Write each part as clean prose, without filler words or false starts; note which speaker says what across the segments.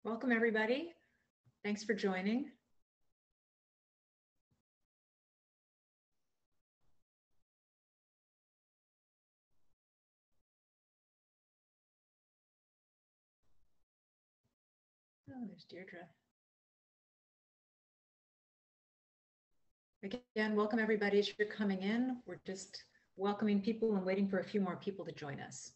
Speaker 1: Welcome, everybody. Thanks for joining. Oh, there's Deirdre. Again, welcome everybody as you're coming in. We're just welcoming people and waiting for a few more people to join us.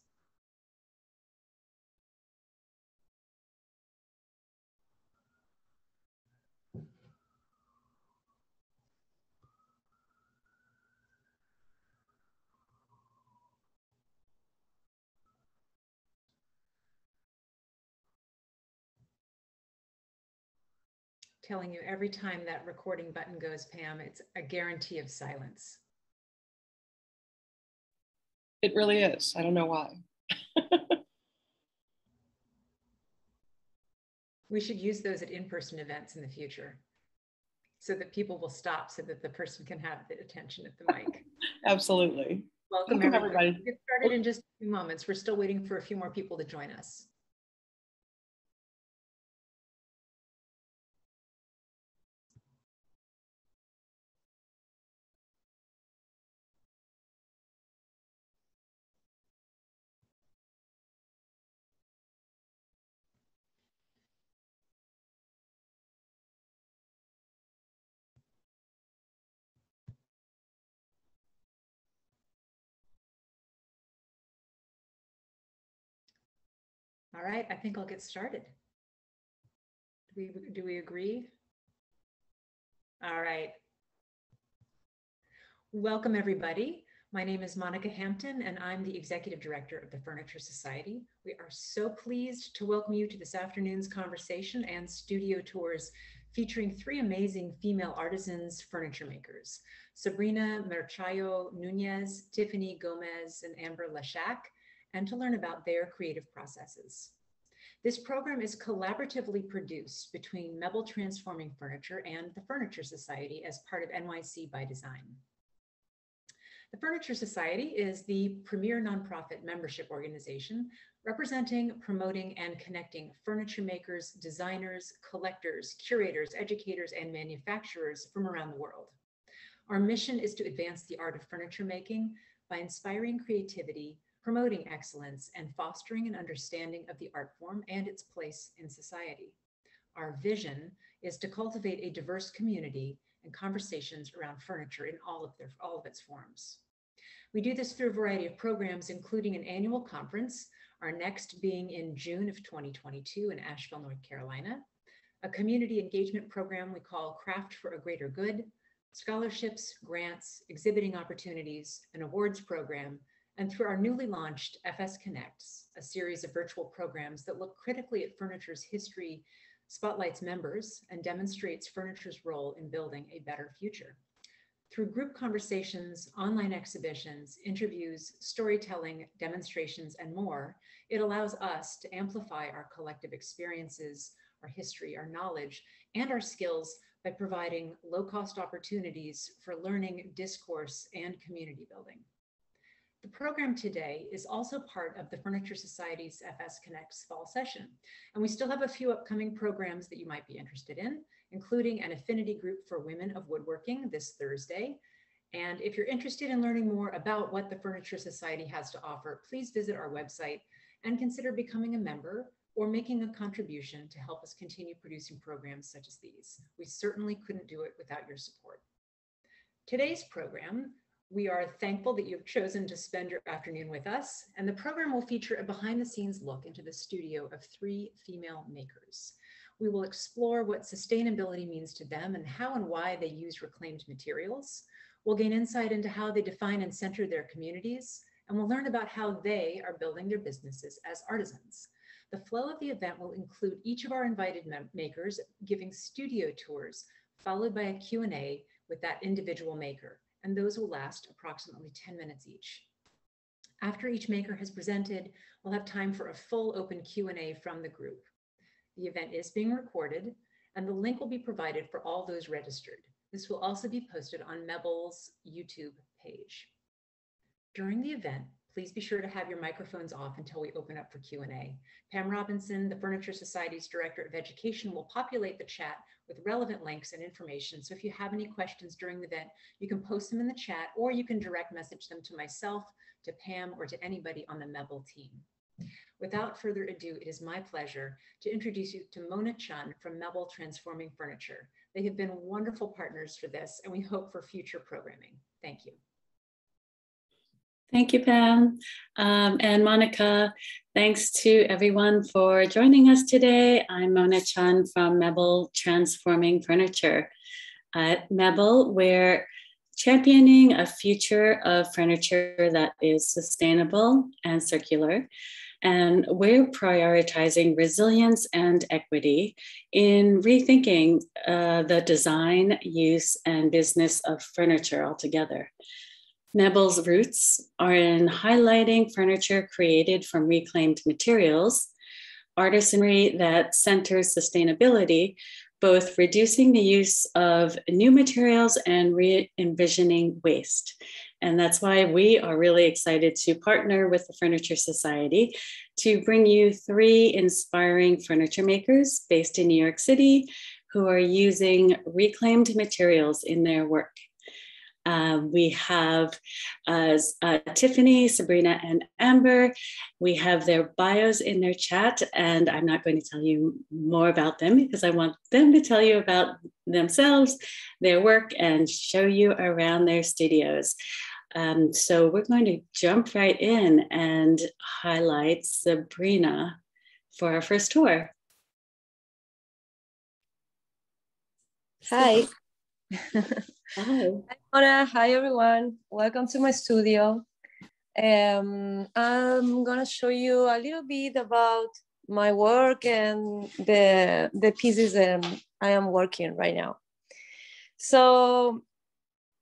Speaker 1: Telling you every time that recording button goes, Pam, it's a guarantee of silence.
Speaker 2: It really is. I don't know why.
Speaker 1: We should use those at in-person events in the future so that people will stop so that the person can have the attention at the mic.
Speaker 2: Absolutely.
Speaker 1: Welcome everybody. We'll get started in just a few moments. We're still waiting for a few more people to join us. All right, I think I'll get started. Do we agree? All right. Welcome, everybody. My name is Monica Hampton, and I'm the Executive Director of the Furniture Society. We are so pleased to welcome you to this afternoon's conversation and studio tours featuring three amazing female artisans, furniture makers, Sabrina, Merayo, Nunez, Tiffany, Gomez, and Amber Lasciak, and to learn about their creative processes. This program is collaboratively produced between mebl Transforming Furniture and the Furniture Society as part of NYCxDESIGN. The Furniture Society is the premier nonprofit membership organization representing, promoting, and connecting furniture makers, designers, collectors, curators, educators, and manufacturers from around the world. Our mission is to advance the art of furniture making by inspiring creativity, promoting excellence, and fostering an understanding of the art form and its place in society. Our vision is to cultivate a diverse community and conversations around furniture in all of its forms. We do this through a variety of programs, including an annual conference, our next being in June of 2022 in Asheville, North Carolina, a community engagement program we call Craft for a Greater Good, scholarships, grants, exhibiting opportunities, an awards program, and through our newly launched FS Connects, a series of virtual programs that look critically at furniture's history, spotlights members, and demonstrates furniture's role in building a better future. Through group conversations, online exhibitions, interviews, storytelling, demonstrations, and more, it allows us to amplify our collective experiences, our history, our knowledge, and our skills by providing low-cost opportunities for learning, discourse, and community building. The program today is also part of the Furniture Society's FS Connects fall session, and we still have a few upcoming programs that you might be interested in, including an affinity group for women of woodworking this Thursday. And if you're interested in learning more about what the Furniture Society has to offer, please visit our website and consider becoming a member or making a contribution to help us continue producing programs such as these. We certainly couldn't do it without your support. Today's program, we are thankful that you've chosen to spend your afternoon with us, and the program will feature a behind-the-scenes look into the studio of three female makers. We will explore what sustainability means to them and how and why they use reclaimed materials. We'll gain insight into how they define and center their communities, and we'll learn about how they are building their businesses as artisans. The flow of the event will include each of our invited makers giving studio tours, followed by a Q&A with that individual maker, and those will last approximately 10 minutes each. After each maker has presented, we'll have time for a full open Q&A from the group. The event is being recorded, and the link will be provided for all those registered. This will also be posted on mebl's YouTube page. During the event, Please be sure to have your microphones off until we open up for Q&A. Pam Robinson, the Furniture Society's Director of Education, will populate the chat with relevant links and information. So if you have any questions during the event, you can post them in the chat, or you can direct message them to myself, to Pam, or to anybody on the mebl team. Without further ado, it is my pleasure to introduce you to Mona Chun from mebl Transforming Furniture. They have been wonderful partners for this, and we hope for future programming. Thank you.
Speaker 3: Thank you, Pam. And Monica, thanks to everyone for joining us today. I'm Mona Chun from mebl Transforming Furniture. At mebl, we're championing a future of furniture that is sustainable and circular. And we're prioritizing resilience and equity in rethinking the design, use, and business of furniture altogether. mebl's roots are in highlighting furniture created from reclaimed materials, artisanry that centers sustainability, both reducing the use of new materials and re-envisioning waste. And that's why we are really excited to partner with the Furniture Society to bring you 3 inspiring furniture makers based in New York City who are using reclaimed materials in their work. We have Tiffany, Sabrina, and Amber. We have their bios in their chat, and I'm not going to tell you more about them because I want them to tell you about themselves, their work, and show you around their studios. So we're going to jump right in and highlight Sabrina for our first tour.
Speaker 4: Hi.
Speaker 3: Hi.
Speaker 4: Hi, Mona. Hi, everyone. Welcome to my studio. I'm gonna show you a little bit about my work and the pieces I am working right now. So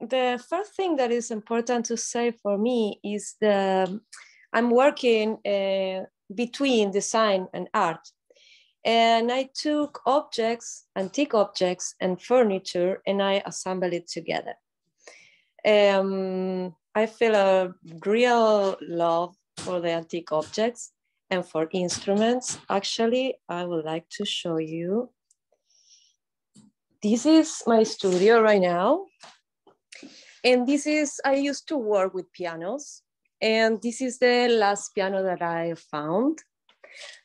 Speaker 4: the first thing that is important to say for me is I'm working between design and art. And I took objects, antique objects and furniture, and I assembled it together. I feel a real love for the antique objects and for instruments. Actually, I would like to show you. This is my studio right now. And I used to work with pianos. And this is the last piano that I found.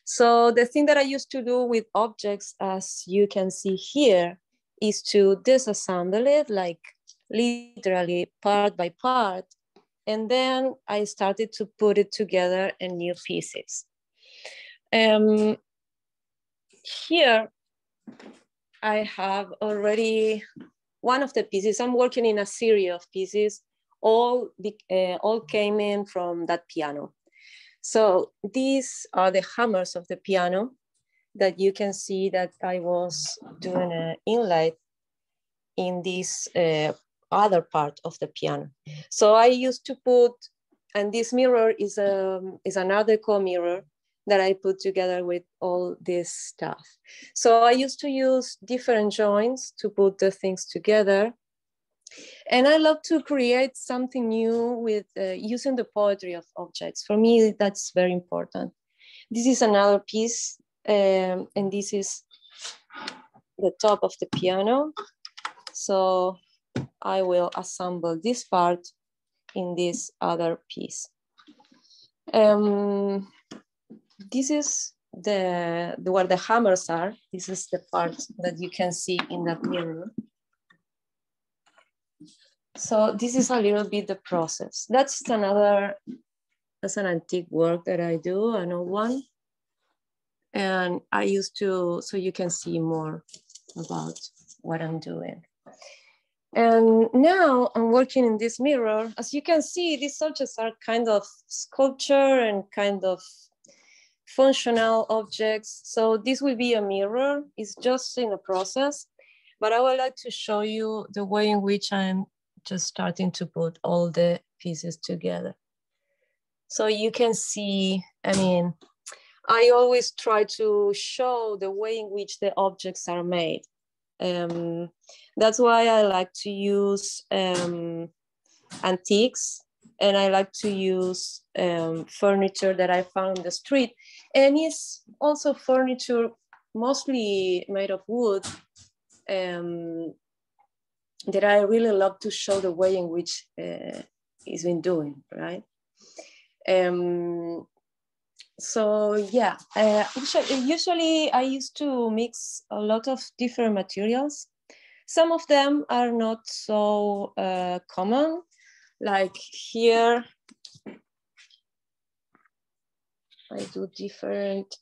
Speaker 4: So the thing that I used to do with objects, as you can see here, is to disassemble it, like literally part by part. And then I started to put it together in new pieces. Here, I have already one of the pieces. I'm working in a series of pieces, all came in from that piano. So these are the hammers of the piano that you can see that I was doing an inlay in this other part of the piano. So I used to put, and this mirror is an Art Deco mirror that I put together with all this stuff. So I used to use different joints to put the things together. And I love to create something new with using the poetry of objects. For me, that's very important. This is another piece, and this is the top of the piano. So I will assemble this part in this other piece. This is where the hammers are. This is the part that you can see in that mirror. So this is a little bit the process. That's an antique work that I do, an old one. And I used to, so you can see more about what I'm doing. And now I'm working in this mirror. As you can see, these objects are kind of sculpture and kind of functional objects. So this will be a mirror. It's just in the process, but I would like to show you the way in which I'm just starting to put all the pieces together. So you can see, I mean, I always try to show the way in which the objects are made. That's why I like to use antiques and I like to use furniture that I found in the street. And it's also furniture mostly made of wood that I really love to show the way in which it's been doing, right? So yeah, usually I used to mix a lot of different materials. Some of them are not so common, like here, I do different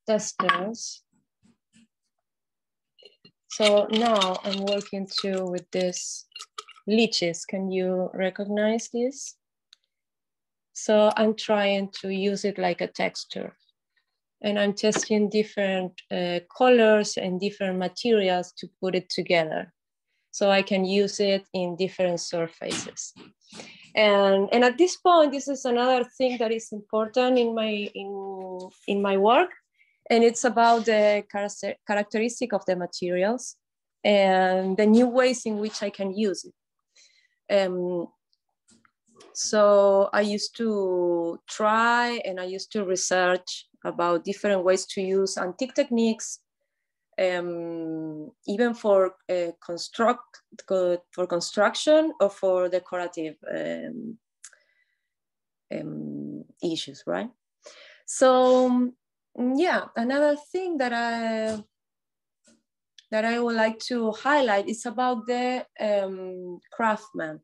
Speaker 4: testers. So now I'm working too with this leeches. Can you recognize this? So I'm trying to use it like a texture. And I'm testing different colors and different materials to put it together. So I can use it in different surfaces. And at this point, this is another thing that is important in my work. And it's about the characteristic of the materials and the new ways in which I can use it. So I used to try and I used to research about different ways to use antique techniques, even for construction or for decorative issues, right? So yeah, another thing that I would like to highlight is about the craftsman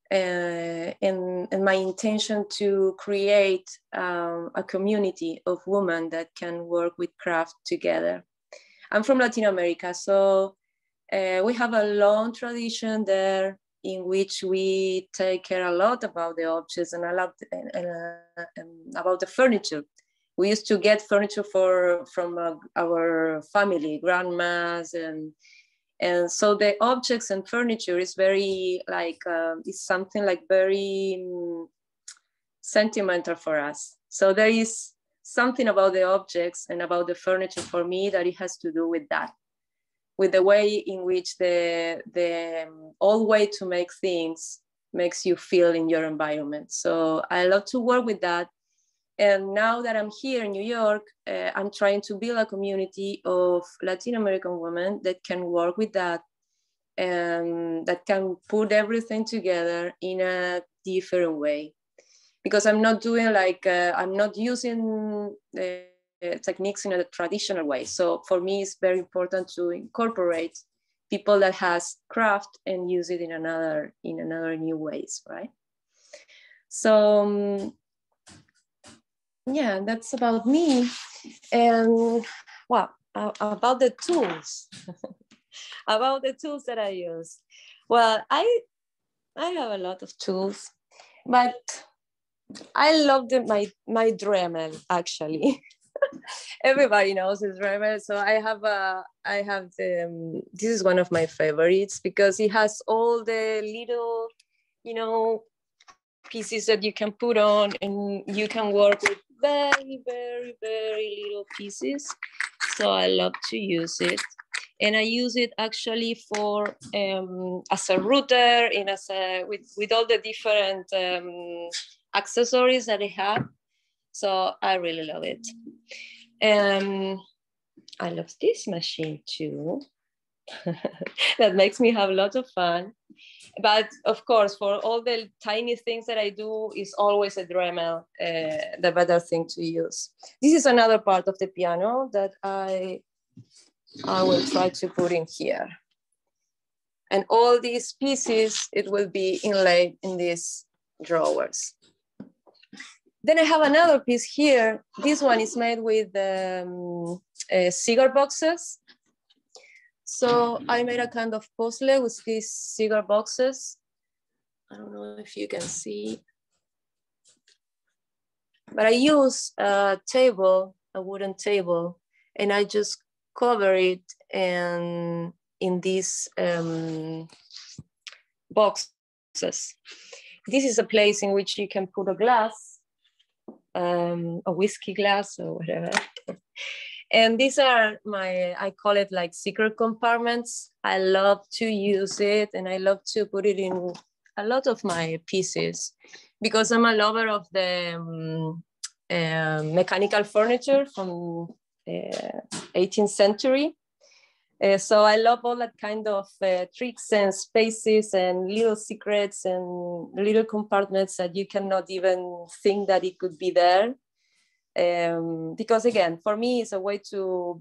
Speaker 4: and my intention to create a community of women that can work with craft together. I'm from Latin America, so we have a long tradition there in which we take care a lot about the objects and about the furniture. We used to get furniture from our family, grandmas, and so the objects and furniture is very like, it's something like very sentimental for us. So there is something about the objects and about the furniture for me that it has to do with that, with the way in which the old way to make things makes you feel in your environment. So I love to work with that. And now that I'm here in New York, I'm trying to build a community of Latin American women that can work with that and that can put everything together in a different way. Because I'm not doing like, I'm not using techniques in a traditional way. So for me, it's very important to incorporate people that has craft and use it in another new ways, right? So, yeah, that's about me. And well, about the tools, about the tools that I use. Well, I have a lot of tools, but I love my Dremel actually. Everybody knows this Dremel, so I have this is one of my favorites because it has all the little, pieces that you can put on, and you can work with very, very, very little pieces. So I love to use it. And I use it actually for as a router and with all the different accessories that I have. So I really love it. I love this machine too. That makes me have a lot of fun. But of course, for all the tiny things that I do, is always a Dremel the better thing to use. This is another part of the piano that I will try to put in here. And all these pieces, it will be inlaid in these drawers. Then I have another piece here. This one is made with cigar boxes. So I made a kind of puzzle with these cigar boxes. I don't know if you can see, but I use a wooden table, and I just cover it in these boxes. This is a place in which you can put a glass, a whiskey glass or whatever. And these are I call it like secret compartments. I love to use it, and I love to put it in a lot of my pieces because I'm a lover of the mechanical furniture from 18th century. So I love all that kind of tricks and spaces and little secrets and little compartments that you cannot even think that it could be there. Because again, for me, it's a way to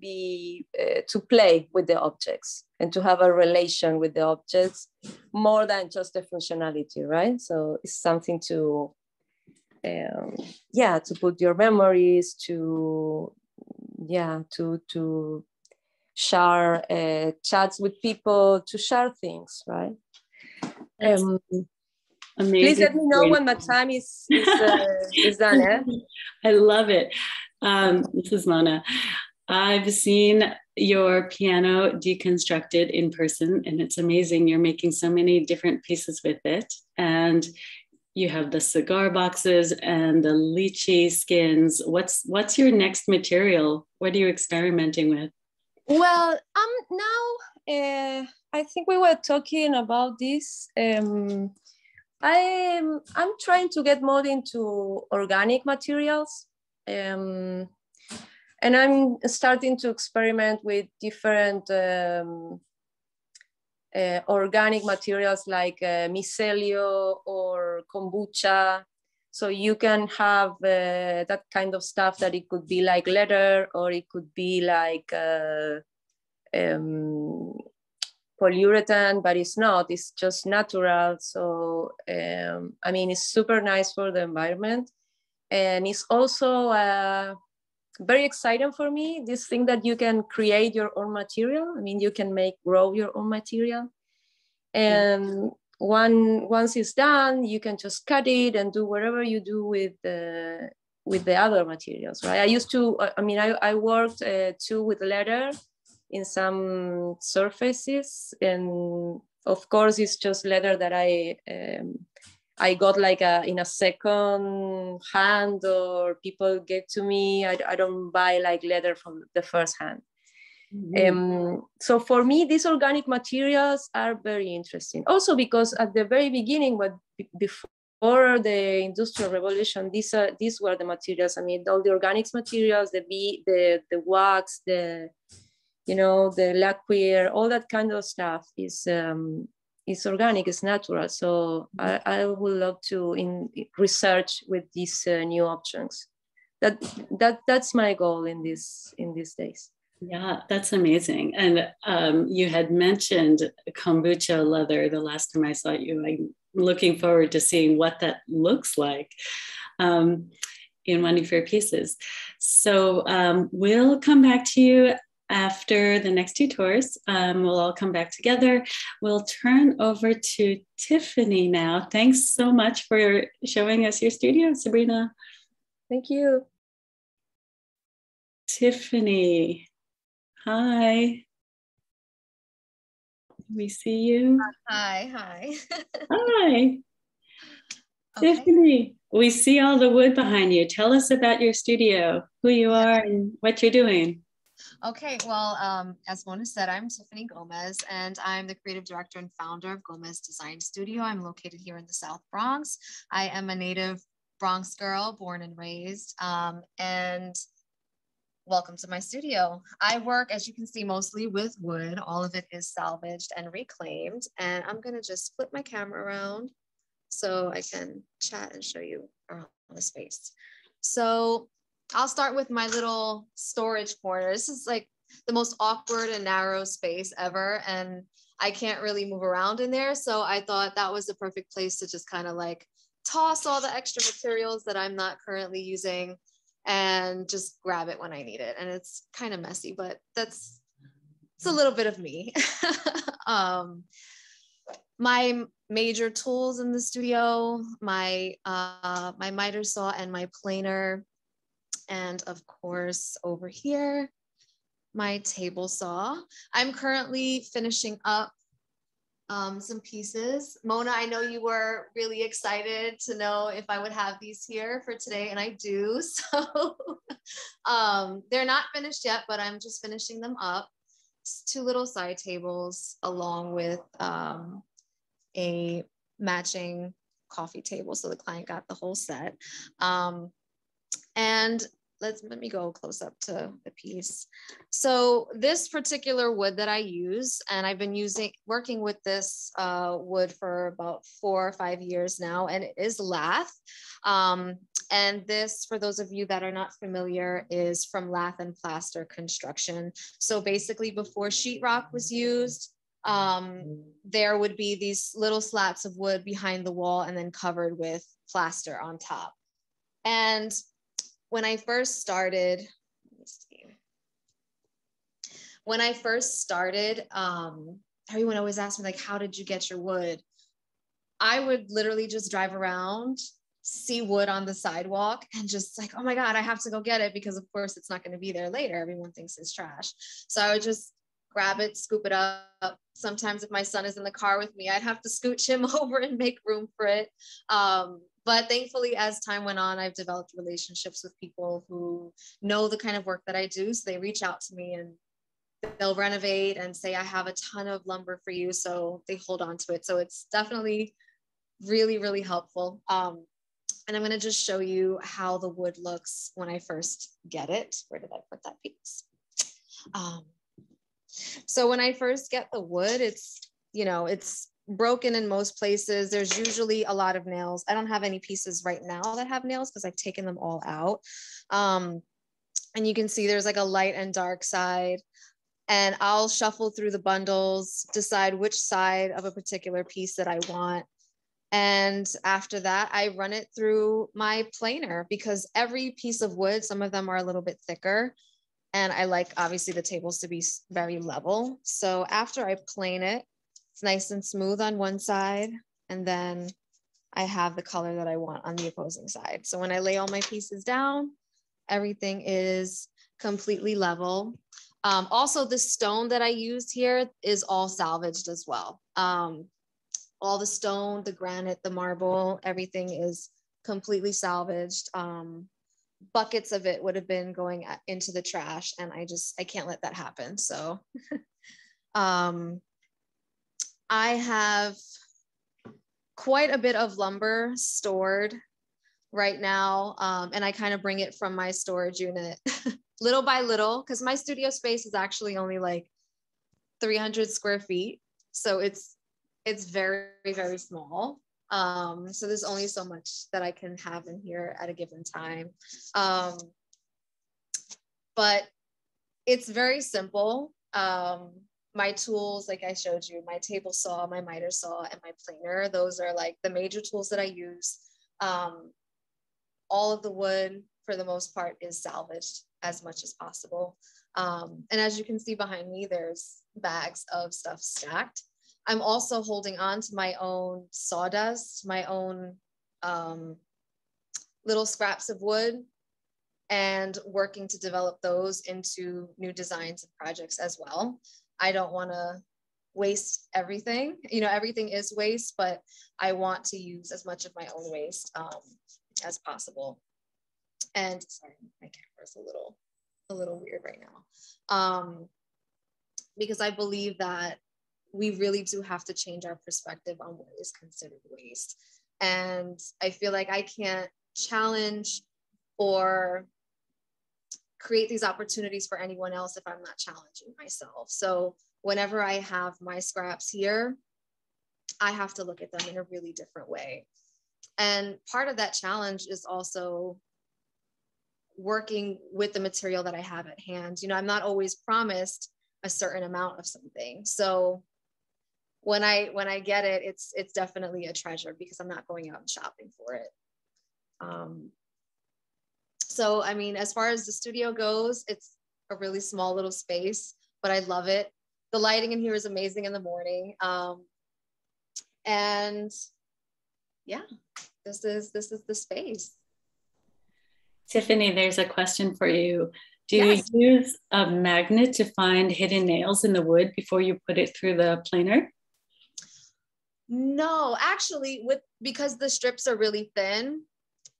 Speaker 4: to play with the objects and to have a relation with the objects more than just the functionality, right? So it's something to, to put your memories, to share chats with people, to share things, right?
Speaker 3: Amazing.
Speaker 4: Please let me know when my time is done. Eh?
Speaker 3: I love it. This is Mona. I've seen your piano deconstructed in person, and it's amazing. You're making so many different pieces with it. And you have the cigar boxes and the lychee skins. What's your next material? What are you experimenting with?
Speaker 4: Well, now I think we were talking about this. I'm trying to get more into organic materials, and I'm starting to experiment with different organic materials like mycelio or kombucha. So you can have that kind of stuff that it could be like leather, or it could be like polyurethane, but it's not, it's just natural. So, I mean, it's super nice for the environment. And it's also very exciting for me, this thing that you can create your own material. I mean, you can grow your own material. And once it's done, you can just cut it and do whatever you do with the other materials, right? I used to, I worked too with leather in some surfaces, and of course it's just leather that I got like in a second hand, or people get to me. I don't buy like leather from the first hand. Mm-hmm. So for me, these organic materials are very interesting. Also because at the very beginning, before the Industrial Revolution, these were the materials. I mean, all the organics materials, the wax, the lacquer, all that kind of stuff is organic, is natural. So I would love to research with these new options. That's my goal in these days.
Speaker 3: Yeah, that's amazing. And you had mentioned kombucha leather the last time I saw you. I'm looking forward to seeing what that looks like in one of your pieces. So we'll come back to you after the next two tours. We'll all come back together. We'll turn over to Tiffany now. Thanks so much for showing us your studio, Sabrina.
Speaker 4: Thank you.
Speaker 3: Tiffany. Hi. Can we see you?
Speaker 5: Hi.
Speaker 3: Hi.
Speaker 5: Okay.
Speaker 3: Tiffany, we see all the wood behind you. Tell us about your studio, who you are and what you're doing.
Speaker 5: Okay, well, as Mona said, I'm Tiffany Gomez, and I'm the creative director and founder of Gomez Design Studio. I'm located here in the South Bronx. I am a native Bronx girl, born and raised, and welcome to my studio. I work, as you can see, mostly with wood. All of it is salvaged and reclaimed. And I'm gonna just flip my camera around so I can chat and show you around the space. So I'll start with my little storage corner. This is like the most awkward and narrow space ever. And I can't really move around in there. So I thought that was the perfect place to just kind of like toss all the extra materials that I'm not currently using and just grab it when I need it. And it's kind of messy, but it's a little bit of me. My major tools in the studio, my miter saw and my planer. And of course, over here, my table saw. I'm currently finishing up some pieces. Mona, I know you were really excited to know if I would have these here for today, and I do. So they're not finished yet, but I'm just finishing them up. It's 2 little side tables along with a matching coffee table. So the client got the whole set. And let me go close up to the piece. So this particular wood that I use, and I've been working with this wood for about 4 or 5 years now, and it is lath. And this, for those of you that are not familiar, is from lath and plaster construction. So basically before sheetrock was used, there would be these little slats of wood behind the wall and then covered with plaster on top. And when I first started, everyone always asked me, like, how did you get your wood? I would literally just drive around, see wood on the sidewalk, and just like, oh my God, I have to go get it, because of course it's not going to be there later. Everyone thinks it's trash. So I would just grab it, scoop it up. Sometimes if my son is in the car with me, I'd have to scooch him over and make room for it. But thankfully, as time went on, I've developed relationships with people who know the kind of work that I do. So they reach out to me and they'll renovate and say, I have a ton of lumber for you. So they hold on to it. So it's definitely really, really helpful. And I'm going to just show you how the wood looks when I first get it. Where did I put that piece? So when I first get the wood, it's broken in most places. There's usually a lot of nails. I don't have any pieces right now that have nails because I've taken them all out. And you can see there's like a light and dark side. And I'll shuffle through the bundles, decide which side of a particular piece that I want. And after that, I run it through my planer, because every piece of wood, some of them are a little bit thicker. And I like, obviously, the tables to be very level. So after I plane it, it's nice and smooth on one side. And then I have the color that I want on the opposing side. So when I lay all my pieces down, everything is completely level. Also, the stone that I used here is all salvaged as well. All the stone, the granite, the marble, everything is completely salvaged. Buckets of it would have been going into the trash, and I can't let that happen. So I have quite a bit of lumber stored right now, and I kind of bring it from my storage unit little by little, because my studio space is actually only like 300 square feet. So it's very, very small. So there's only so much that I can have in here at a given time. But it's very simple. My tools, like I showed you, my table saw, my miter saw, and my planer, those are like the major tools that I use. All of the wood, for the most part, is salvaged as much as possible. And as you can see behind me, there's bags of stuff stacked. I'm also holding on to my own sawdust, my own little scraps of wood, and working to develop those into new designs and projects as well. I don't want to waste everything. Everything is waste, but I want to use as much of my own waste as possible. And sorry, my camera's a little weird right now. Because I believe that we really do have to change our perspective on what is considered waste. And I feel like I can't challenge or create these opportunities for anyone else if I'm not challenging myself. So whenever I have my scraps here, I have to look at them in a really different way. And part of that challenge is also working with the material that I have at hand. I'm not always promised a certain amount of something. So when I get it, it's definitely a treasure, because I'm not going out and shopping for it. So, I mean, as far as the studio goes, it's a really small little space, but I love it. The lighting in here is amazing in the morning. And yeah, this is the space.
Speaker 3: Tiffany, there's a question for you. Do
Speaker 5: Yes.
Speaker 3: you use a magnet to find hidden nails in the wood before you put it through the planer?
Speaker 5: No, actually, because the strips are really thin,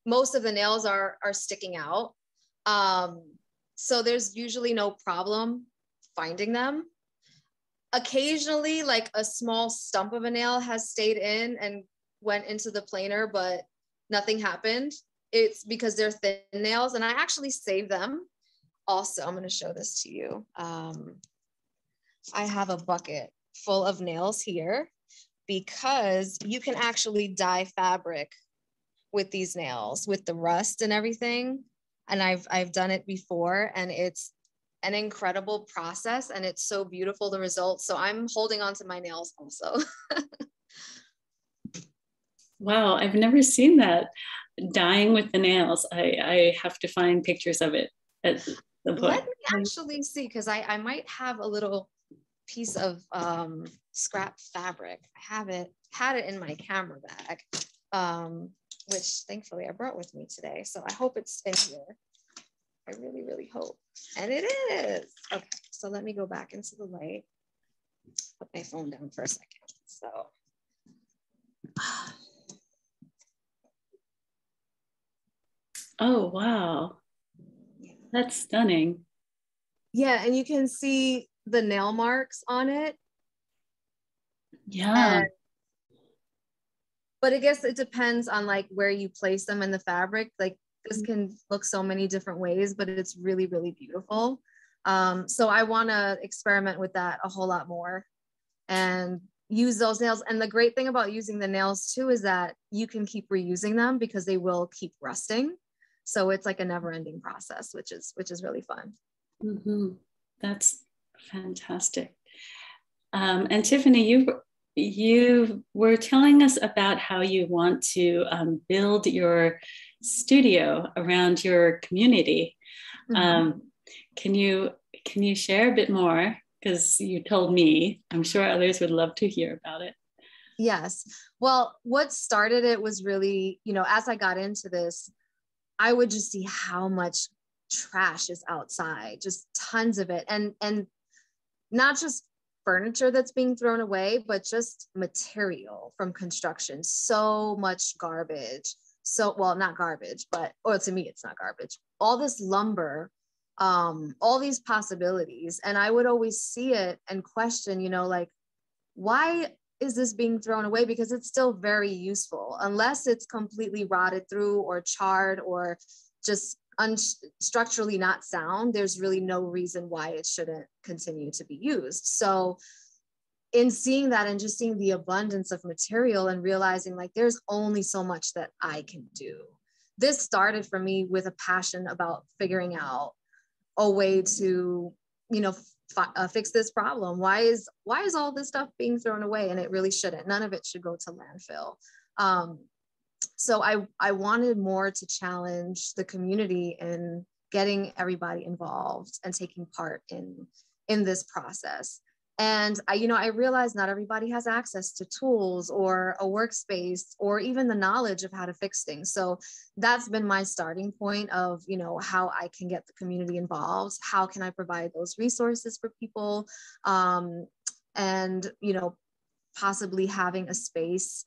Speaker 5: most of the nails are sticking out. So there's usually no problem finding them. Occasionally, like a small stump of a nail has stayed in and went into the planer, but nothing happened. It's because they're thin nails, and I actually saved them. Also, I'm going to show this to you. I have a bucket full of nails here because you can actually dye fabric with these nails, with the rust and everything. And I've done it before, and it's an incredible process, and it's so beautiful, the results. So I'm holding on to my nails also.
Speaker 3: Wow, I've never seen that. Dyeing with the nails. I have to find pictures of it at the point.
Speaker 5: Let me actually see, because I might have a little piece of scrap fabric. I had it in my camera bag, which thankfully I brought with me today. So I hope it's in here. I really, really hope. And it is. Okay, so let me go back into the light. Put my phone down for a second. So.
Speaker 3: Oh, wow. That's stunning.
Speaker 5: Yeah, and you can see the nail marks on it.
Speaker 3: Yeah.
Speaker 5: But I guess it depends on like where you place them in the fabric. Like this can look so many different ways, but it's really, really beautiful. So I want to experiment with that a whole lot more and use those nails. And the great thing about using the nails too is that you can keep reusing them because they will keep rusting. So it's like a never-ending process, which is really fun.
Speaker 3: Mm-hmm. That's fantastic. And Tiffany, you were telling us about how you want to build your studio around your community.
Speaker 5: Mm-hmm.
Speaker 3: Can you share a bit more? Because you told me, I'm sure others would love to hear about it.
Speaker 5: Yes. Well, what started it was really, as I got into this, I would just see how much trash is outside, just tons of it. And not just furniture that's being thrown away, but just material from construction. So much garbage. So, well, not garbage, or to me, it's not garbage. All this lumber, all these possibilities. And I would always see it and question, like, why is this being thrown away? Because it's still very useful, unless it's completely rotted through or charred or just structurally not sound. There's really no reason why it shouldn't continue to be used. So in seeing that and just seeing the abundance of material and realizing like there's only so much that I can do, this started for me with a passion about figuring out a way to, fix this problem. Why is all this stuff being thrown away? And it really shouldn't. None of it should go to landfill. So I wanted more to challenge the community in getting everybody involved and taking part in this process. And I realized not everybody has access to tools or a workspace or even the knowledge of how to fix things. So that's been my starting point of, how I can get the community involved. How can I provide those resources for people? And, possibly having a space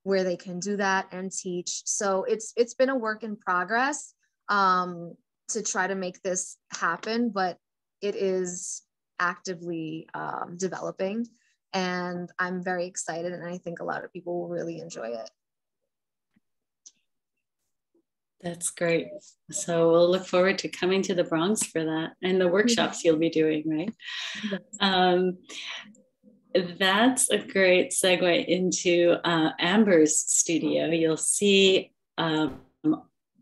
Speaker 5: where they can do that and teach. So it's been a work in progress to try to make this happen, but it is actively developing, and I'm very excited, and I think a lot of people will really enjoy it.
Speaker 3: That's great. So we'll look forward to coming to the Bronx for that and the workshops you'll be doing, right? Yes. That's a great segue into Amber's studio. You'll see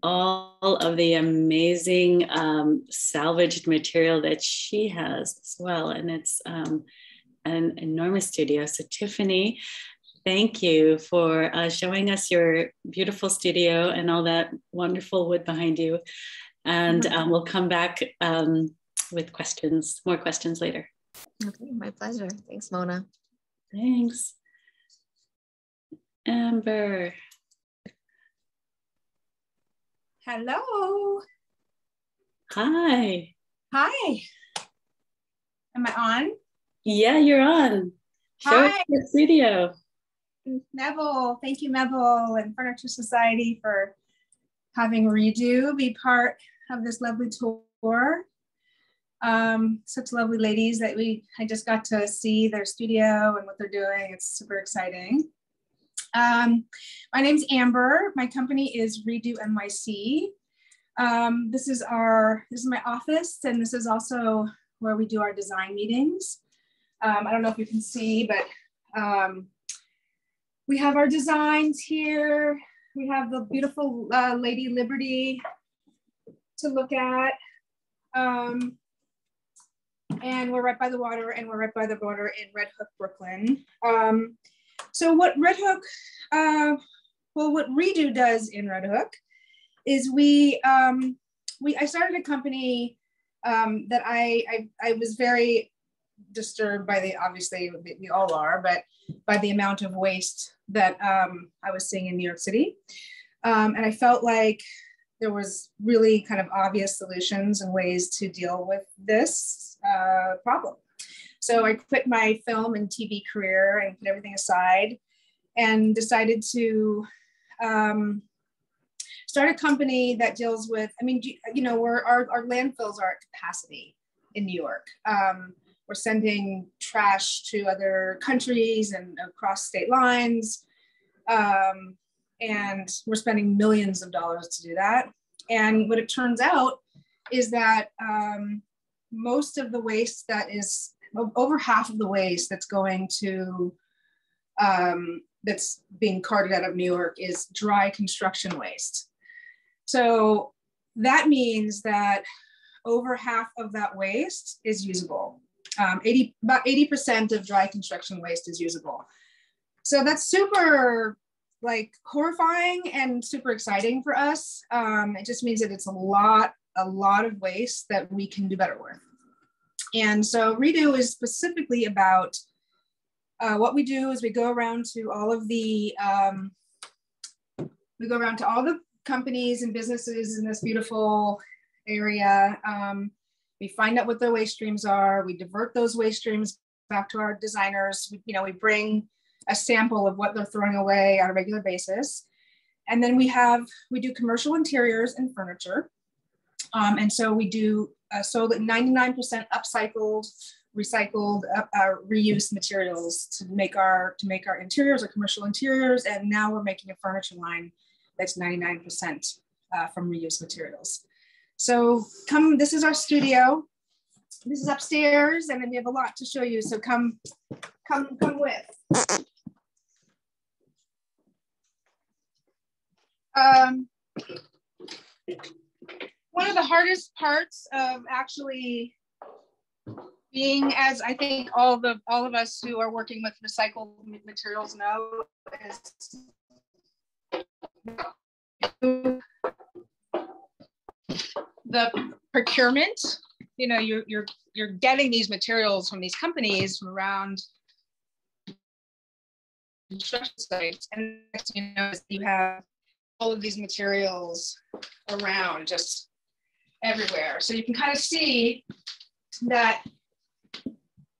Speaker 3: all of the amazing salvaged material that she has as well. And it's an enormous studio. So Tiffany, thank you for showing us your beautiful studio and all that wonderful wood behind you. And we'll come back with more questions later.
Speaker 5: Okay, my pleasure. Thanks, Mona.
Speaker 3: Thanks. Amber.
Speaker 6: Hello.
Speaker 3: Hi.
Speaker 6: Hi. Am I on?
Speaker 3: Yeah, you're on. Show us your studio.
Speaker 6: mebl. Thank you, mebl and Furniture Society for having REDU be part of this lovely tour. Such lovely ladies that I just got to see their studio and what they're doing. It's super exciting. My name's Amber. My company is REDU NYC. This is my office, and this is also where we do our design meetings. I don't know if you can see, but we have our designs here. We have the beautiful Lady Liberty to look at. And we're right by the water, and we're right by the border in Red Hook, Brooklyn. So what what REDU does in Red Hook is I started a company that I was very disturbed by obviously we all are, but by the amount of waste that I was seeing in New York City. And I felt like there was really kind of obvious solutions and ways to deal with this problem. So I quit my film and TV career and put everything aside and decided to start a company that deals with, I mean, you know, our landfills are at capacity in New York. We're sending trash to other countries and across state lines. And we're spending millions of dollars to do that. And what it turns out is that most of the waste that is, over half of the waste that's going to, that's being carted out of New York is dry construction waste. So that means that over half of that waste is usable. About 80% of dry construction waste is usable. So that's super like horrifying and super exciting for us. It just means that it's a lot of waste that we can do better with. And so REDU is specifically about what we do is we go around to all of the companies and businesses in this beautiful area. We find out what their waste streams are. We divert those waste streams back to our designers. We bring a sample of what they're throwing away on a regular basis. And then we do commercial interiors and furniture. And so we do so that 99% upcycled, recycled, reused materials to make our interiors or commercial interiors. And now we're making a furniture line that's 99% from reused materials. So this is our studio. This is upstairs, and then we have a lot to show you. So come with. One of the hardest parts of actually being, as I think all of us who are working with recycled materials know, is the procurement. You're getting these materials from these companies from around construction sites, and next thing you know, you have all of these materials around just everywhere. So you can kind of see that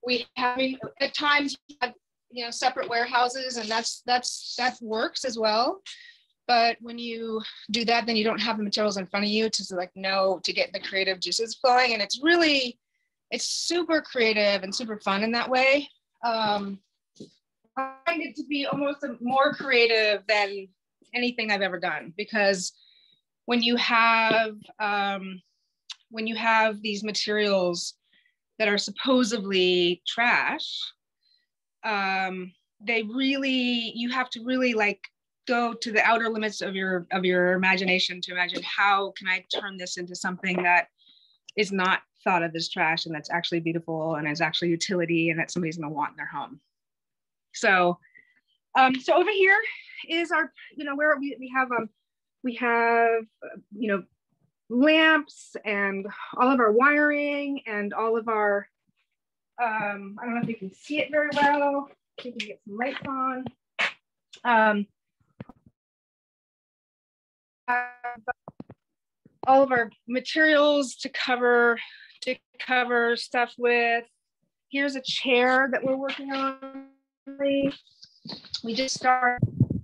Speaker 6: we have at times separate warehouses, and that works as well. But when you do that, then you don't have the materials in front of you to get the creative juices flowing. And it's super creative and super fun in that way. I find it to be almost more creative than anything I've ever done, because when you have these materials that are supposedly trash, you have to really go to the outer limits of your imagination to imagine, how can I turn this into something that is not thought of as trash and that's actually beautiful and is actually utility and that somebody's going to want in their home. So over here is our, where we have lamps and all of our wiring and all of our, I don't know if you can see it very well. See if we can get some lights on. All of our materials to cover stuff with. Here's a chair that we're working on. we just started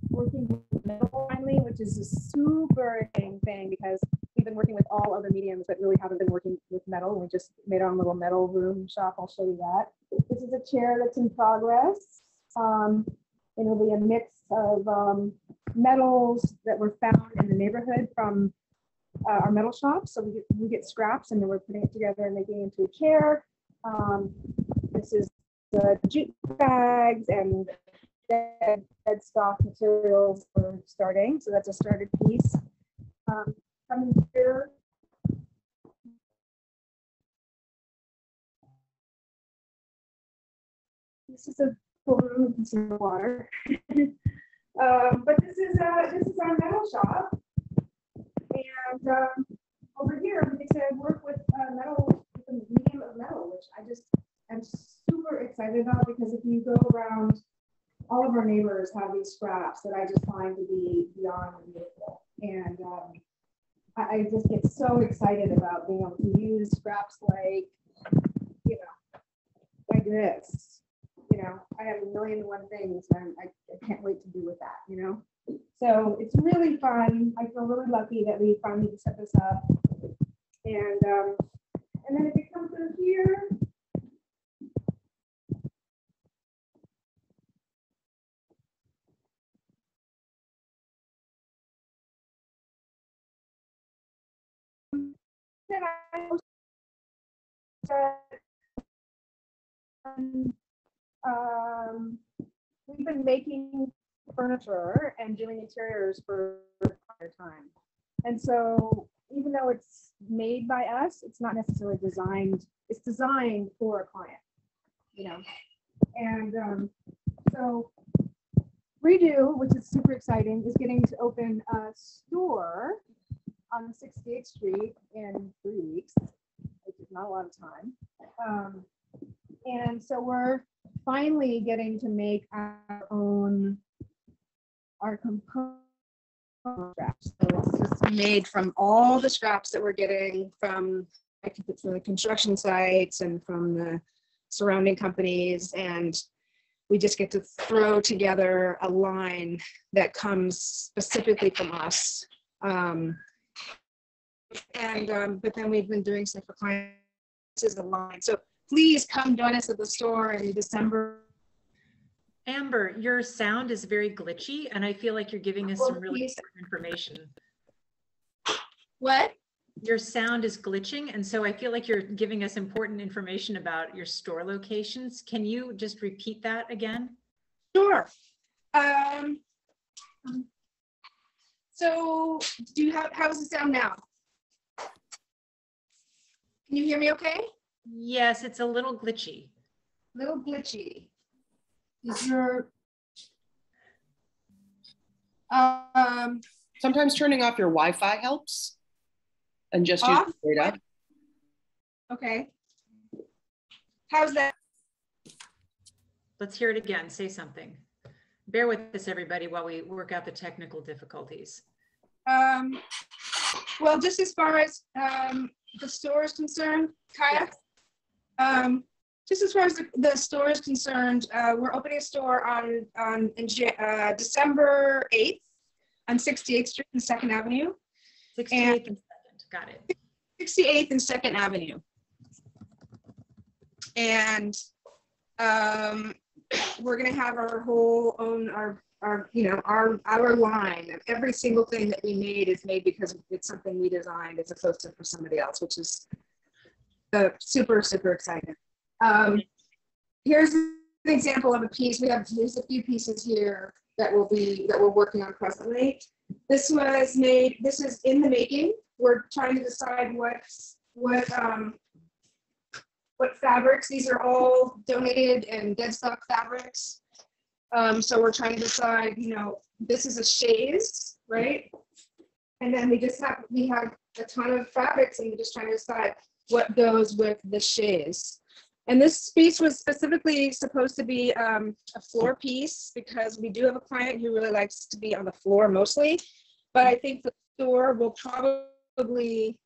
Speaker 6: working with metal finally, which is a super exciting thing because we've been working with all other mediums but really haven't been working with metal. We just made our own little metal room shop. I'll show you that. This is a chair that's in progress. And it'll be a mix of metals that were found in the neighborhood from our metal shop. So we get scraps and then we're putting it together and making it into a chair. This is the jute bags and dead stock materials we're starting. So that's a started piece. Coming here. This is a cool room with some water. But this is our metal shop. And over here, we get to work with metal, with the medium of metal, which I just am super excited about because if you go around, all of our neighbors have these scraps that I just find to be beyond beautiful. And I just get so excited about being able to use scraps like, you know, like this. You know, I have 1,000,001 things and I can't wait to do with that, you know? So it's really fun. I feel really lucky that we finally set this up. And then if you come through here, then we've been making furniture and doing interiors for a time. And so even though it's made by us, it's not necessarily designed, it's designed for a client, you know. And so REDU, which is super exciting, is getting to open a store on 68th Street in 3 weeks, which is not a lot of time. And so we're finally getting to make our own, our component scraps. So it's just made from all the scraps that we're getting from the construction sites and from the surrounding companies. And we just get to throw together a line that comes specifically from us. But then we've been doing stuff for clients as a line. So please come join us at the store in December.
Speaker 1: Amber, your sound is very glitchy, and I feel like you're giving us some really important information.
Speaker 6: What?
Speaker 1: Your sound is glitching, and so I feel like you're giving us important information about your store locations. Can you just repeat that again?
Speaker 6: Sure. So do you have, how's the sound now? Can you hear me okay?
Speaker 1: Yes, it's a little glitchy.
Speaker 6: Little glitchy. Is your
Speaker 2: Sometimes turning off your Wi-Fi helps and just
Speaker 6: off?
Speaker 2: use data.
Speaker 6: Okay. How's that?
Speaker 1: Let's hear it again. Say something. Bear with us, everybody, while we work out the technical difficulties.
Speaker 6: Well, just as far as the store is concerned, Kaya, just as far as the store is concerned, we're opening a store on December 8th on 68th Street and 2nd Avenue.
Speaker 1: 68th and 2nd, got it.
Speaker 6: 68th and 2nd Avenue. And we're gonna have our whole own, our line of every single thing that we made is made because it's something we designed as opposed to for somebody else, which is super, super exciting. Here's an example of a piece. There's a few pieces here that we're working on presently. This was made, this is in the making. We're trying to decide what fabrics. These are all donated and dead stock fabrics. So we're trying to decide, this is a chaise, right? And then we have a ton of fabrics and we're just trying to decide what goes with the chaise. And this piece was specifically supposed to be a floor piece because we do have a client who really likes to be on the floor mostly, but I think the store will probably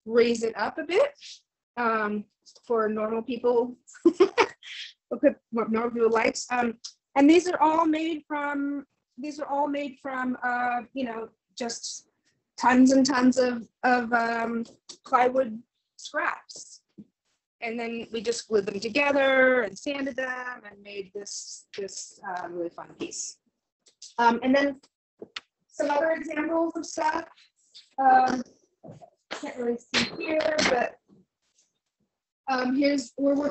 Speaker 6: raise it up a bit for normal people, normal people likes. And these are all made from, you know, just tons and tons of plywood scraps. And then we just glued them together and sanded them and made this really fun piece. And then some other examples of stuff. Can't really see here, but these are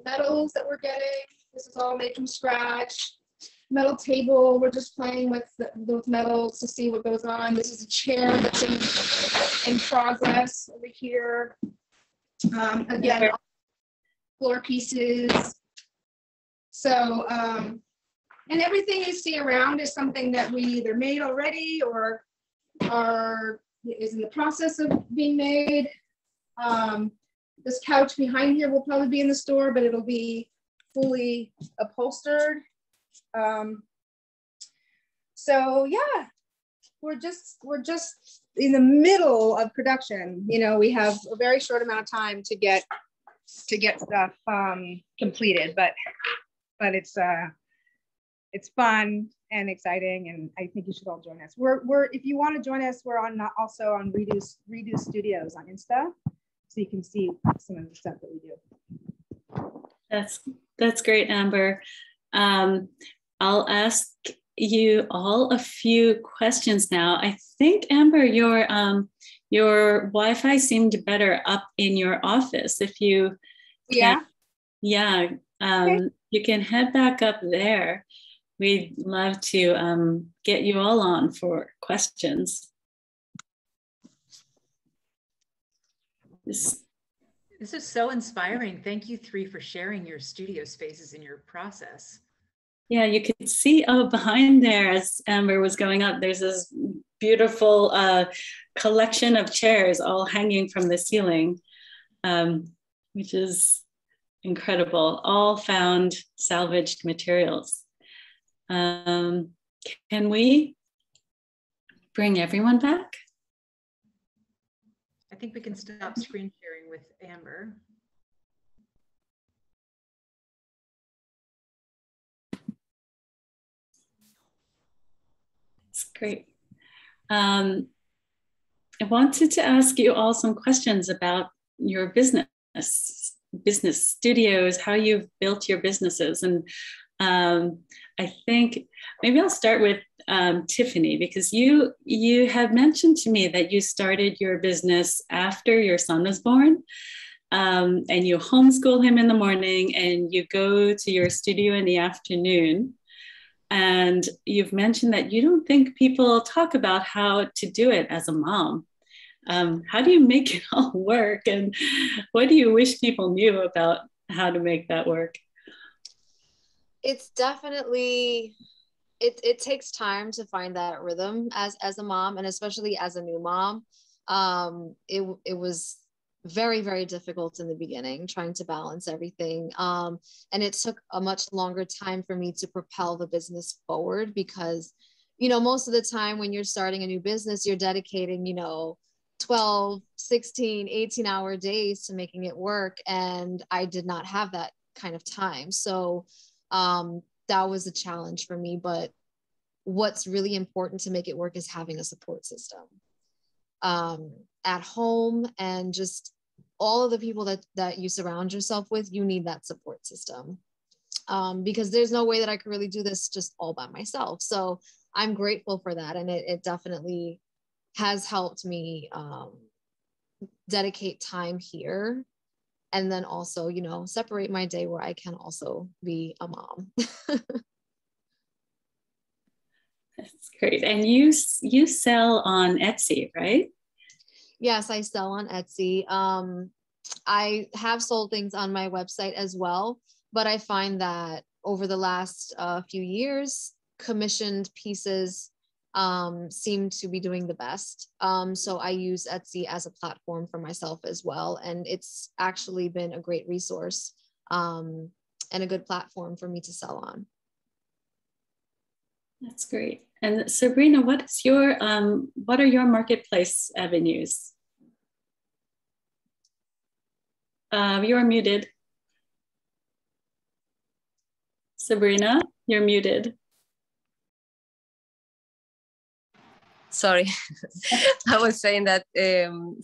Speaker 6: metals that we're getting. This is all made from scratch. Metal table, we're just playing with metals to see what goes on. This is a chair that's in progress over here. Again, floor pieces. So, and everything you see around is something that we either made already or is in the process of being made. This couch behind here will probably be in the store, but it'll be fully upholstered. So yeah, we're just in the middle of production. You know, we have a very short amount of time to get stuff completed, but it's fun and exciting, and I think you should all join us. We're if you want to join us, we're also on REDU Studios on Insta, so you can see some of the stuff that we do.
Speaker 3: That's great, Amber. I'll ask you all a few questions now. I think, Amber, your Wi-Fi seemed better up in your office. If you can, okay. You can head back up there. We'd love to get you all on for questions.
Speaker 1: This is so inspiring. Thank you three for sharing your studio spaces in your process.
Speaker 3: Yeah, you could see behind there as Amber was going up, there's this beautiful collection of chairs all hanging from the ceiling, which is incredible. All found salvaged materials. Can we bring everyone back?
Speaker 1: I think we can stop screen sharing with Amber.
Speaker 3: That's great. I wanted to ask you all some questions about your business studios, how you've built your businesses. And I think maybe I'll start with Tiffany, because you had mentioned to me that you started your business after your son was born, and you homeschool him in the morning and you go to your studio in the afternoon. And you've mentioned that you don't think people talk about how to do it as a mom. How do you make it all work? And what do you wish people knew about how to make that work?
Speaker 5: It's definitely, it takes time to find that rhythm as a mom, and especially as a new mom. It was very, very difficult in the beginning, trying to balance everything. And it took a much longer time for me to propel the business forward, because, you know, most of the time when you're starting a new business, you're dedicating, you know, 12, 16, 18-hour days to making it work. And I did not have that kind of time. So that was a challenge for me. But what's really important to make it work is having a support system at home, and just all of the people that you surround yourself with. You need that support system, because there's no way that I could really do this just all by myself. So I'm grateful for that. And it definitely has helped me dedicate time here, and then also, you know, separate my day where I can also be a mom.
Speaker 3: That's great. And you sell on Etsy, right?
Speaker 5: Yes, I sell on Etsy. I have sold things on my website as well, but I find that over the last few years, commissioned pieces seem to be doing the best. So I use Etsy as a platform for myself as well. And it's actually been a great resource and a good platform for me to sell on.
Speaker 3: That's great. And Sabrina, what are your marketplace avenues? You're muted. Sabrina, you're muted.
Speaker 4: Sorry, I was saying that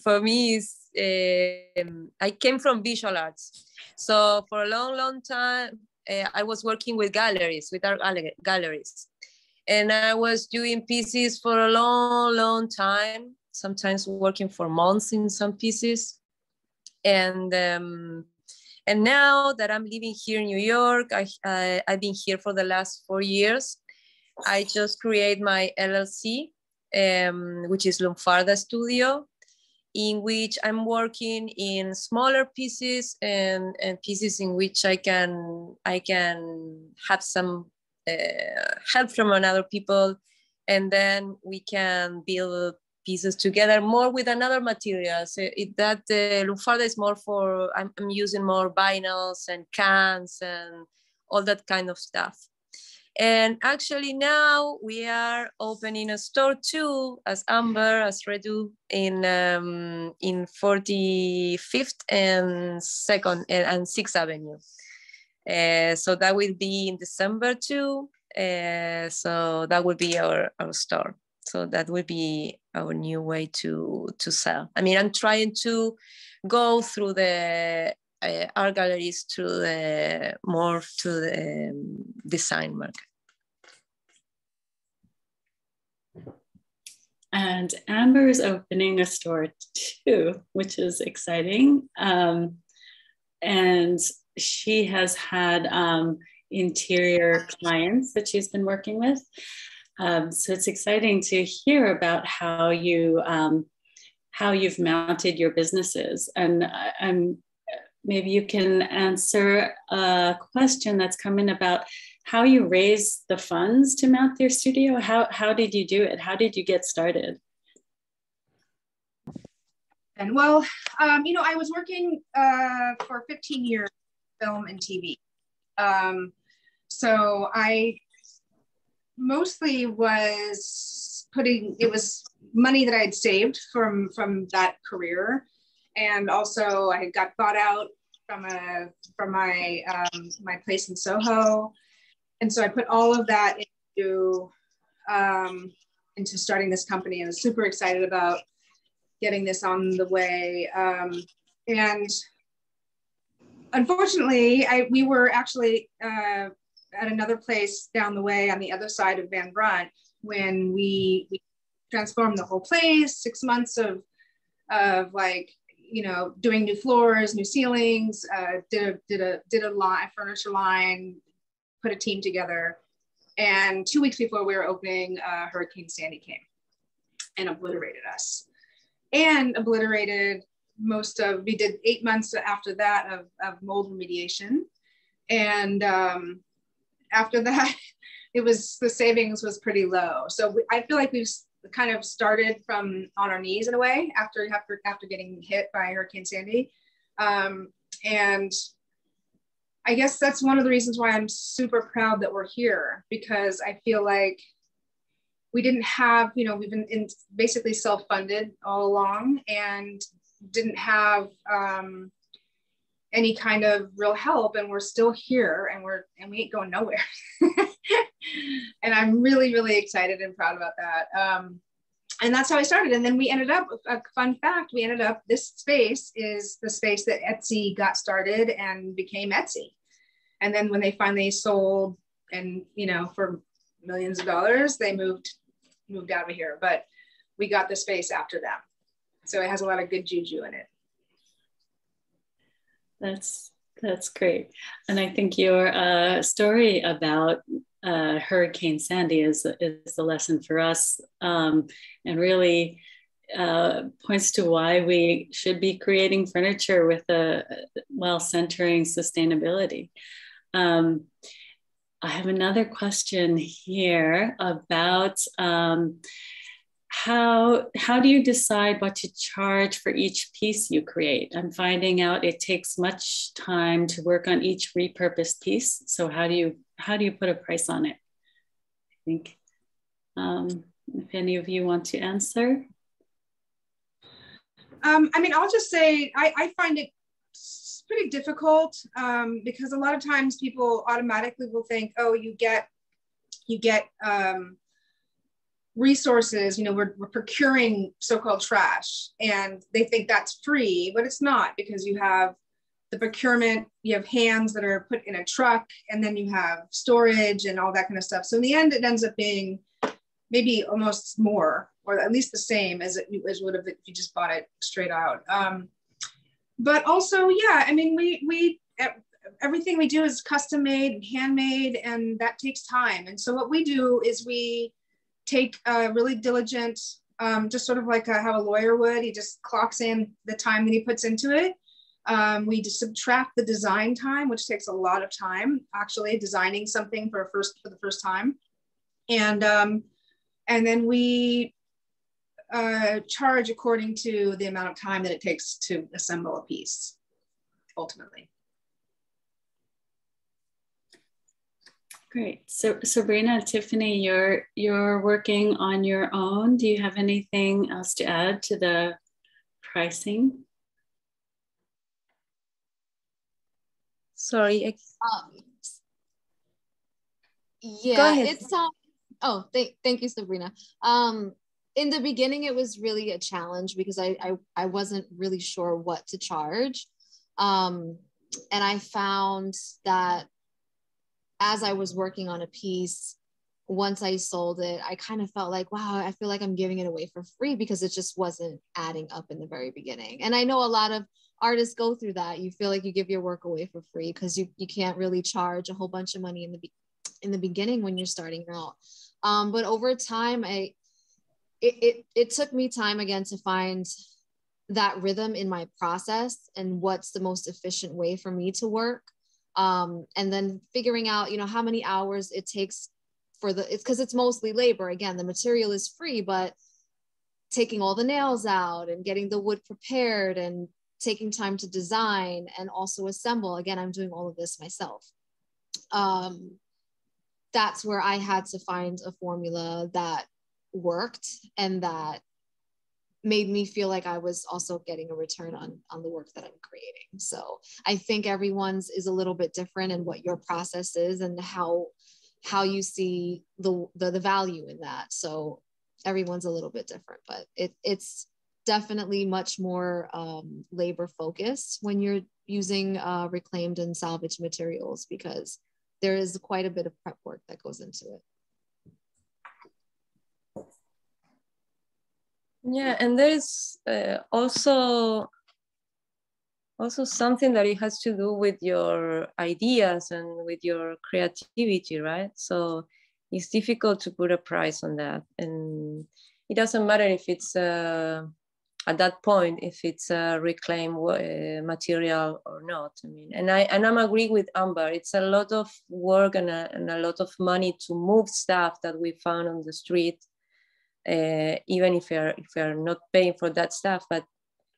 Speaker 4: for me, I came from visual arts. So for a long, long time, I was working with galleries, with art galleries. And I was doing pieces for a long, long time, sometimes working for months in some pieces. And now that I'm living here in New York, I've been here for the last 4 years. I just create my LLC, which is Lunfarda Studio, in which I'm working in smaller pieces and pieces in which I can have some help from another people, and then we can build pieces together more with another materials. Lunfarda is more for, I'm using more vinyls and cans and all that kind of stuff. And actually now we are opening a store too, as Amber, as REDU, in 45th and 2nd and 6th Avenue. So that will be in December too. So that will be our store. So that will be our new way to sell. I mean, I'm trying to go through the art galleries more to the design market.
Speaker 3: And Amber is opening a store too, which is exciting. And she has had interior clients that she's been working with. So it's exciting to hear about how you've mounted your businesses. And maybe you can answer a question that's come in about how you raise the funds to mount your studio. How did you do it? How did you get started?
Speaker 6: And well, I was working for 15 years, film and TV. So I mostly was it was money that I had saved from that career. And also I got bought out from my place in Soho. And so I put all of that into starting this company, and I was super excited about getting this on the way. And unfortunately, we were actually at another place down the way on the other side of Van Brunt when we transformed the whole place. 6 months of like, doing new floors, new ceilings, did a furniture line, put a team together. And 2 weeks before we were opening, Hurricane Sandy came and obliterated us. And obliterated we did 8 months after that of mold remediation. And after that, the savings was pretty low. So I feel like we've kind of started from on our knees in a way after getting hit by Hurricane Sandy. And I guess that's one of the reasons why I'm super proud that we're here, because I feel like we didn't have, we've been basically self-funded all along and didn't have any kind of real help, and we're still here, and we ain't going nowhere. And I'm really, really excited and proud about that. And that's how I started. And then we ended up, a fun fact, this space is the space that Etsy got started and became Etsy. And then when they finally sold and, for millions of dollars, they moved out of here, but we got the space after them. So it has a lot of good juju in it.
Speaker 3: That's great. And I think your story about Hurricane Sandy is the lesson for us, and really points to why we should be creating furniture with while centering sustainability. I have another question here about how do you decide what to charge for each piece you create? I'm finding out it takes much time to work on each repurposed piece. So how do you put a price on it? I think if any of you want to answer.
Speaker 6: I'll just say I find it pretty difficult because a lot of times people automatically will think, oh, you get resources, we're procuring so-called trash, and they think that's free, but it's not, because you have the procurement, you have hands that are put in a truck, and then you have storage and all that kind of stuff. So in the end, it ends up being maybe almost more, or at least the same as it would have if you just bought it straight out. But also, yeah, I mean, we everything we do is custom made and handmade, and that takes time. And so what we do is we take a really diligent, just sort of like how a lawyer would. He just clocks in the time that he puts into it. We just subtract the design time, which takes a lot of time, actually, designing something for the first time. And then we charge according to the amount of time that it takes to assemble a piece, ultimately.
Speaker 3: Great. So Sabrina, Tiffany, you're working on your own. Do you have anything else to add to the pricing?
Speaker 4: Sorry.
Speaker 5: Yeah, it's oh, thank you, Sabrina. In the beginning, it was really a challenge because I wasn't really sure what to charge. And I found that as I was working on a piece, once I sold it, I kind of felt like, wow, I feel like I'm giving it away for free, because it just wasn't adding up in the very beginning. And I know a lot of artists go through that. You feel like you give your work away for free because you can't really charge a whole bunch of money in the beginning when you're starting out. But over time, it took me time again to find that rhythm in my process and what's the most efficient way for me to work. And then figuring out, how many hours it takes it's because it's mostly labor. Again, the material is free, but taking all the nails out and getting the wood prepared and taking time to design and also assemble. Again, I'm doing all of this myself. That's where I had to find a formula that worked and that made me feel like I was also getting a return on the work that I'm creating. So I think everyone's is a little bit different in what your process is and how you see the value in that. So everyone's a little bit different, but it's definitely much more labor focused when you're using reclaimed and salvaged materials, because there is quite a bit of prep work that goes into it.
Speaker 4: Yeah, and there is also something that it has to do with your ideas and with your creativity, right? So it's difficult to put a price on that, and it doesn't matter if it's at that point if it's a reclaimed material or not. I mean, and I'm agree with Amber. It's a lot of work and a lot of money to move stuff that we found on the street. Even if you're not paying for that stuff, but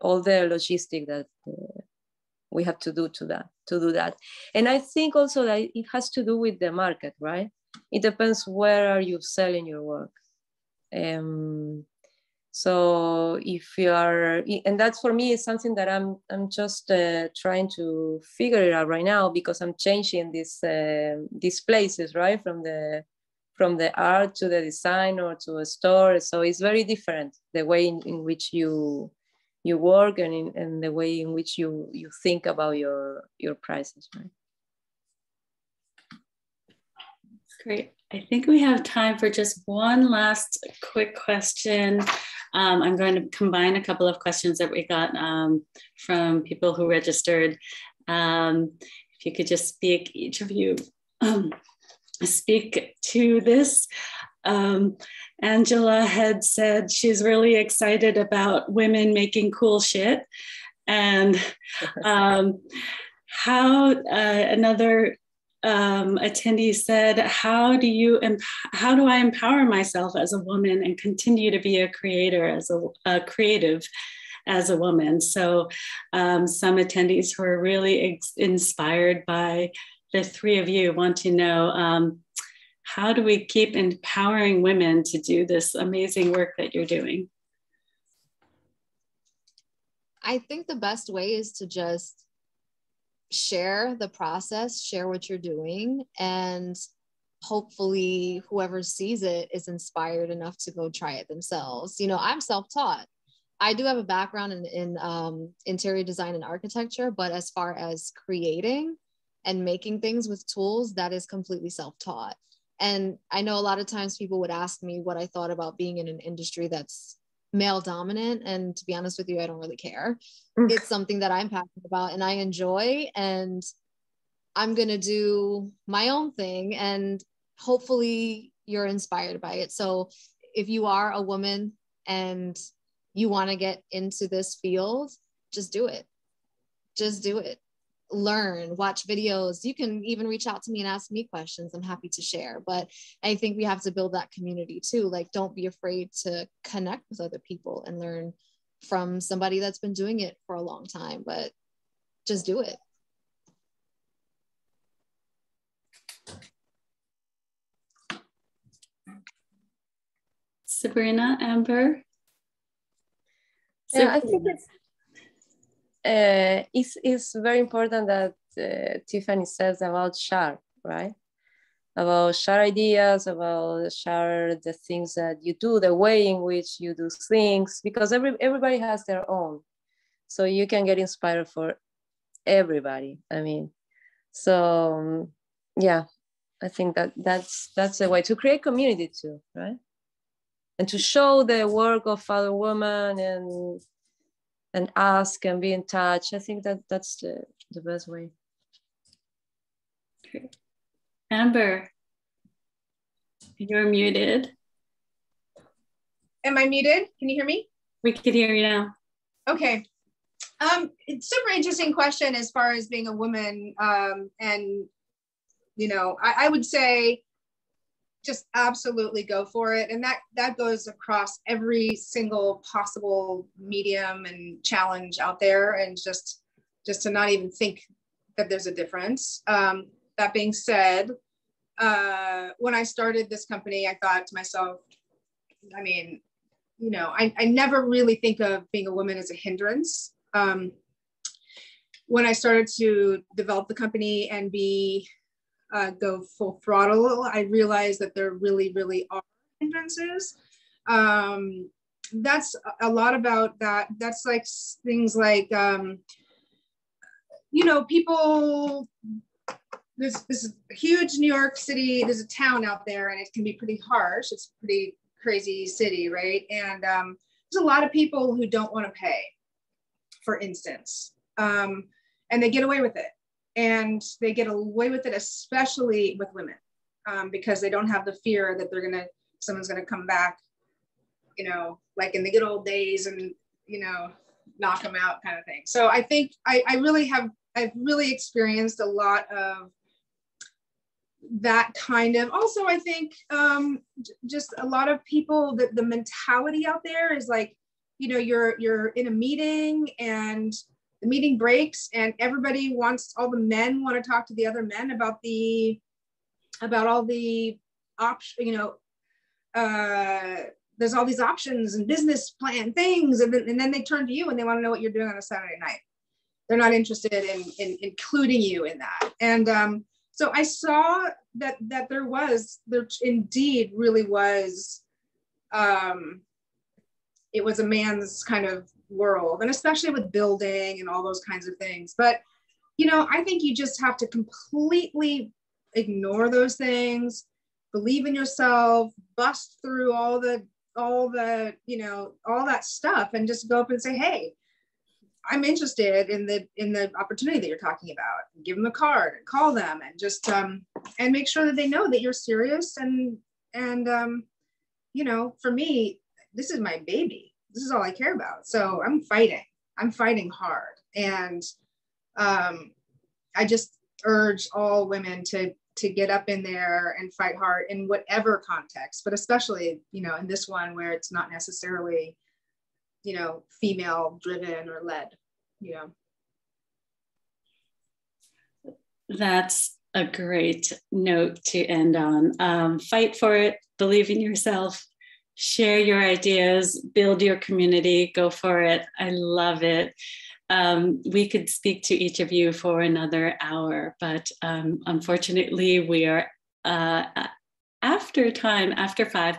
Speaker 4: all the logistic that we have to do to do that. And I think also that it has to do with the market, right? It depends where are you selling your work. So if you are, and that's for me is something that I'm just trying to figure it out right now, because I'm changing these places, right? From the art to the design or to a store. So it's very different, the way in which you work and the way in which you think about your prices, right?
Speaker 3: Great. I think we have time for just one last quick question. I'm going to combine a couple of questions that we got from people who registered. If you could just speak, each of you, speak to this. Angela had said she's really excited about women making cool shit. And how another attendee said, how do I empower myself as a woman and continue to be a creator, as a creative as a woman? So some attendees who are really inspired by the three of you want to know, how do we keep empowering women to do this amazing work that you're doing?
Speaker 5: I think the best way is to just share the process, share what you're doing, and hopefully whoever sees it is inspired enough to go try it themselves. You know, I'm self-taught. I do have a background in interior design and architecture, but as far as creating and making things with tools, that is completely self-taught. And I know a lot of times people would ask me what I thought about being in an industry that's male dominant. And to be honest with you, I don't really care. It's something that I'm passionate about and I enjoy, and I'm going to do my own thing, and hopefully you're inspired by it. So if you are a woman and you want to get into this field, just do it. Just do it. Learn, watch videos. You can even reach out to me and ask me questions. I'm happy to share. But I think we have to build that community too. Like, don't be afraid to connect with other people and learn from somebody that's been doing it for a long time, but just do it.
Speaker 3: Sabrina, Amber?
Speaker 4: Yeah, I think it's very important that Tiffany says about share, right? About share ideas, about share the things that you do, the way in which you do things, because everybody has their own. So you can get inspired for everybody. I mean, so yeah, I think that's a way to create community too, right? And to show the work of other women and ask and be in touch. I think that's the best way.
Speaker 3: Okay. Amber, you're muted.
Speaker 6: Am I muted? Can you hear me?
Speaker 3: We can hear you now.
Speaker 6: Okay. It's super interesting question as far as being a woman. And, you know, I would say just absolutely go for it. And that goes across every single possible medium and challenge out there. And just to not even think that there's a difference. That being said, when I started this company, I thought to myself, I mean, you know, I never really think of being a woman as a hindrance. When I started to develop the company and go full throttle, I realized that there really, really are hindrances. That's a lot about that. That's like things like, you know, people, this huge New York City, there's a town out there and it can be pretty harsh. It's a pretty crazy city, right? And there's a lot of people who don't want to pay, for instance, and they get away with it. And they get away with it, especially with women, because they don't have the fear that someone's gonna come back, you know, like in the good old days and, you know, knock them out kind of thing. So I think I've really experienced a lot of that kind of, also I think just a lot of people, the mentality out there is like, you know, you're in a meeting and the meeting breaks and all the men want to talk to the other men about all the options, you know, there's all these options and business plan things. And then they turn to you and they want to know what you're doing on a Saturday night. They're not interested in including you in that. And so I saw that there indeed really was, it was a man's kind of world, and especially with building and all those kinds of things. But, you know, I think you just have to completely ignore those things, believe in yourself, bust through all the, you know, all that stuff, and just go up and say, hey, I'm interested in the opportunity that you're talking about. Give them a card and call them and just, and make sure that they know that you're serious. And you know, for me, this is my baby. This is all I care about. So I'm fighting hard. And I just urge all women to get up in there and fight hard in whatever context, but especially, you know, in this one where it's not necessarily, you know, female driven or led, you know.
Speaker 3: That's a great note to end on. Fight for it, believe in yourself, share your ideas, build your community, go for it. I love it. we could speak to each of you for another hour, but unfortunately we are after time, after 5,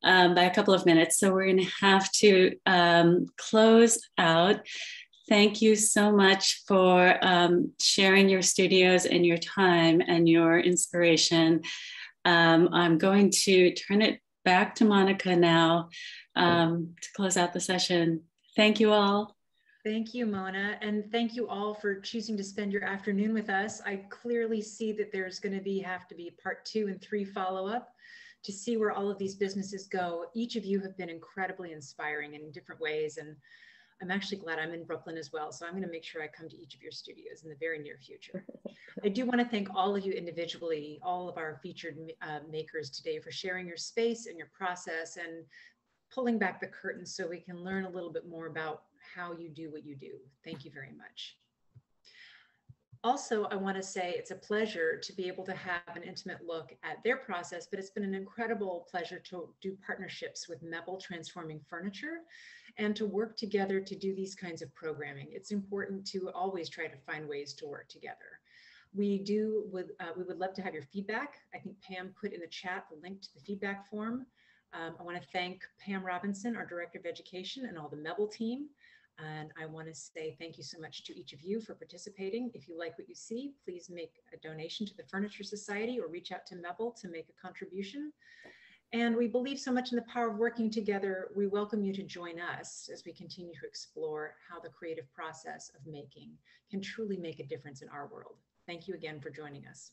Speaker 3: by a couple of minutes. So we're gonna have to close out. Thank you so much for sharing your studios and your time and your inspiration. I'm going to turn it back to Monica now to close out the session. Thank you all.
Speaker 1: Thank you, Mona, and thank you all for choosing to spend your afternoon with us. I clearly see that there's going to have to be part 2 and 3 follow-up to see where all of these businesses go. Each of you have been incredibly inspiring in different ways, and I'm actually glad I'm in Brooklyn as well, so I'm going to make sure I come to each of your studios in the very near future. I do want to thank all of you individually, all of our featured makers today, for sharing your space and your process and pulling back the curtain so we can learn a little bit more about how you do what you do. Thank you very much. Also, I want to say it's a pleasure to be able to have an intimate look at their process, but it's been an incredible pleasure to do partnerships with mebl Transforming Furniture and to work together to do these kinds of programming. It's important to always try to find ways to work together. We would love to have your feedback. I think Pam put in the chat the link to the feedback form. I want to thank Pam Robinson, our Director of Education, and all the mebl team. And I want to say thank you so much to each of you for participating. If you like what you see, please make a donation to the Furniture Society or reach out to mebl to make a contribution. And we believe so much in the power of working together. We welcome you to join us as we continue to explore how the creative process of making can truly make a difference in our world. Thank you again for joining us.